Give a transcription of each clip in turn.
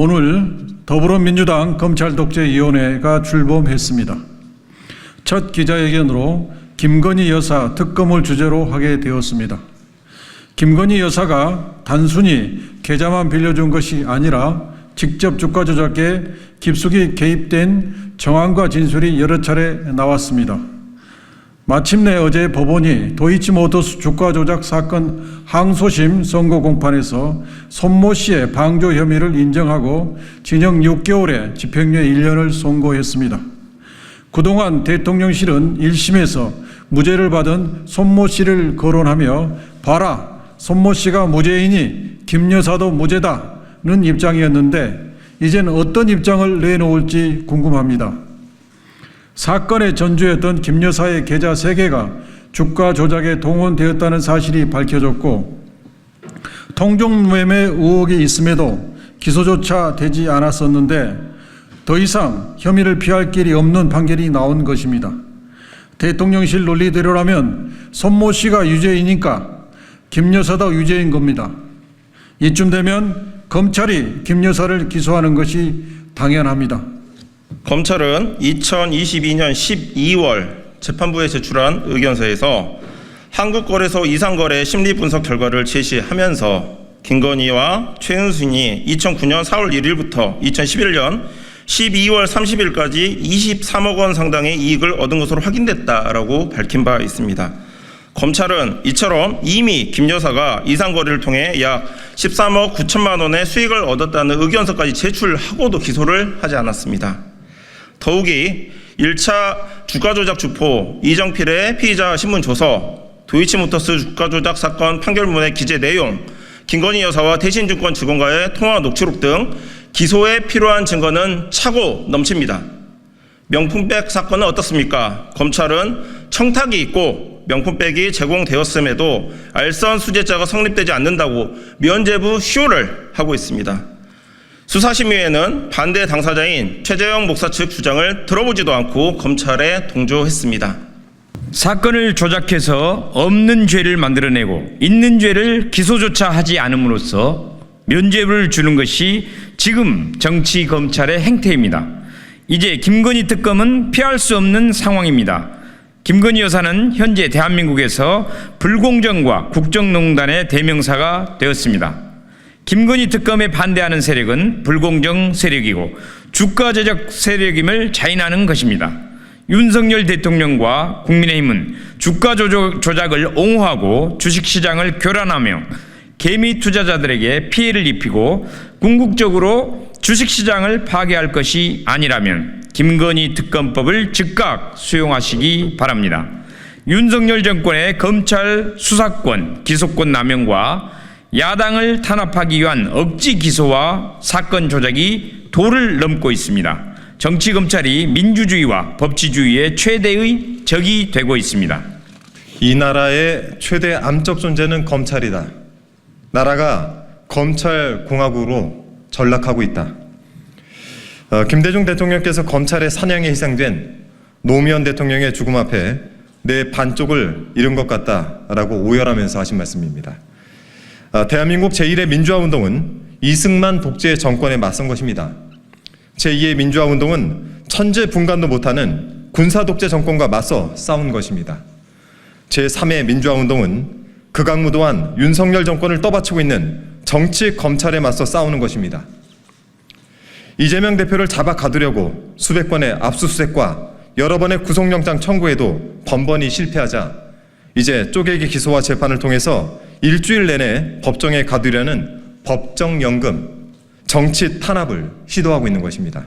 오늘 더불어민주당 검찰독재위원회가 출범했습니다. 첫 기자회견으로 김건희 여사 특검을 주제로 하게 되었습니다. 김건희 여사가 단순히 계좌만 빌려준 것이 아니라 직접 주가 조작에 깊숙이 개입된 정황과 진술이 여러 차례 나왔습니다. 마침내 어제 법원이 도이치모터스 주가 조작 사건 항소심 선고 공판에서 손모 씨의 방조 혐의를 인정하고 징역 6개월에 집행유예 1년을 선고했습니다. 그동안 대통령실은 1심에서 무죄를 받은 손모 씨를 거론하며 봐라, 손모 씨가 무죄이니 김 여사도 무죄다는 입장이었는데 이젠 어떤 입장을 내놓을지 궁금합니다. 사건의 전주였던 김 여사의 계좌 3개가 주가 조작에 동원되었다는 사실이 밝혀졌고 통정매매 의혹이 있음에도 기소조차 되지 않았었는데 더 이상 혐의를 피할 길이 없는 판결이 나온 것입니다. 대통령실 논리대로라면 손모 씨가 유죄이니까 김 여사도 유죄인 겁니다. 이쯤 되면 검찰이 김 여사를 기소하는 것이 당연합니다. 검찰은 2022년 12월 재판부에 제출한 의견서에서 한국거래소 이상거래 심리분석 결과를 제시하면서 김건희와 최은순이 2009년 4월 1일부터 2011년 12월 30일까지 23억 원 상당의 이익을 얻은 것으로 확인됐다라고 밝힌 바 있습니다. 검찰은 이처럼 이미 김 여사가 이상거래를 통해 약 13억 9천만 원의 수익을 얻었다는 의견서까지 제출하고도 기소를 하지 않았습니다. 더욱이 1차 주가조작 주포 이정필의 피의자 신문 조서, 도이치모터스 주가조작 사건 판결문의 기재 내용, 김건희 여사와 대신증권 직원과의 통화 녹취록 등 기소에 필요한 증거는 차고 넘칩니다. 명품백 사건은 어떻습니까? 검찰은 청탁이 있고 명품백이 제공되었음에도 알선 수재자가 성립되지 않는다고 면죄부 쇼를 하고 있습니다. 수사심의회는 반대 당사자인 최재형 목사 측 주장을 들어보지도 않고 검찰에 동조했습니다. 사건을 조작해서 없는 죄를 만들어내고 있는 죄를 기소조차 하지 않음으로써 면죄부를 주는 것이 지금 정치 검찰의 행태입니다. 이제 김건희 특검은 피할 수 없는 상황입니다. 김건희 여사는 현재 대한민국에서 불공정과 국정농단의 대명사가 되었습니다. 김건희 특검에 반대하는 세력은 불공정 세력이고 주가 조작 세력임을 자인하는 것입니다. 윤석열 대통령과 국민의힘은 주가 조작을 옹호하고 주식시장을 교란하며 개미 투자자들에게 피해를 입히고 궁극적으로 주식시장을 파괴할 것이 아니라면 김건희 특검법을 즉각 수용하시기 바랍니다. 윤석열 정권의 검찰 수사권, 기소권 남용과 야당을 탄압하기 위한 억지 기소와 사건 조작이 도를 넘고 있습니다. 정치검찰이 민주주의와 법치주의의 최대의 적이 되고 있습니다. 이 나라의 최대 암적 존재는 검찰이다. 나라가 검찰공화국으로 전락하고 있다. 김대중 대통령께서 검찰의 사냥에 희생된 노무현 대통령의 죽음 앞에 내 반쪽을 잃은 것 같다라고 오열하면서 하신 말씀입니다. 대한민국 제1의 민주화운동은 이승만 독재 정권에 맞선 것입니다. 제2의 민주화운동은 천재분간도 못하는 군사독재 정권과 맞서 싸운 것입니다. 제3의 민주화운동은 극악무도한 윤석열 정권을 떠받치고 있는 정치 검찰에 맞서 싸우는 것입니다. 이재명 대표를 잡아 가두려고 수백 번의 압수수색과 여러 번의 구속영장 청구에도 번번이 실패하자 이제 쪼개기 기소와 재판을 통해서 일주일 내내 법정에 가두려는 법정연금, 정치 탄압을 시도하고 있는 것입니다.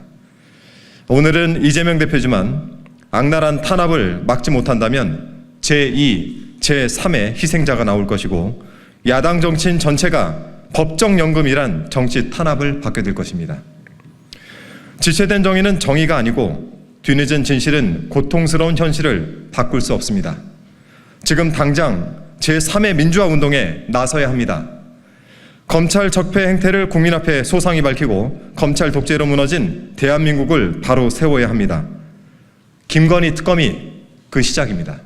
오늘은 이재명 대표지만 악랄한 탄압을 막지 못한다면 제2, 제3의 희생자가 나올 것이고 야당 정치인 전체가 법정연금이란 정치 탄압을 받게 될 것입니다. 지체된 정의는 정의가 아니고 뒤늦은 진실은 고통스러운 현실을 바꿀 수 없습니다. 지금 당장 제3의 민주화 운동에 나서야 합니다. 검찰 적폐 행태를 국민 앞에 소상히 밝히고 검찰 독재로 무너진 대한민국을 바로 세워야 합니다. 김건희 특검이 그 시작입니다.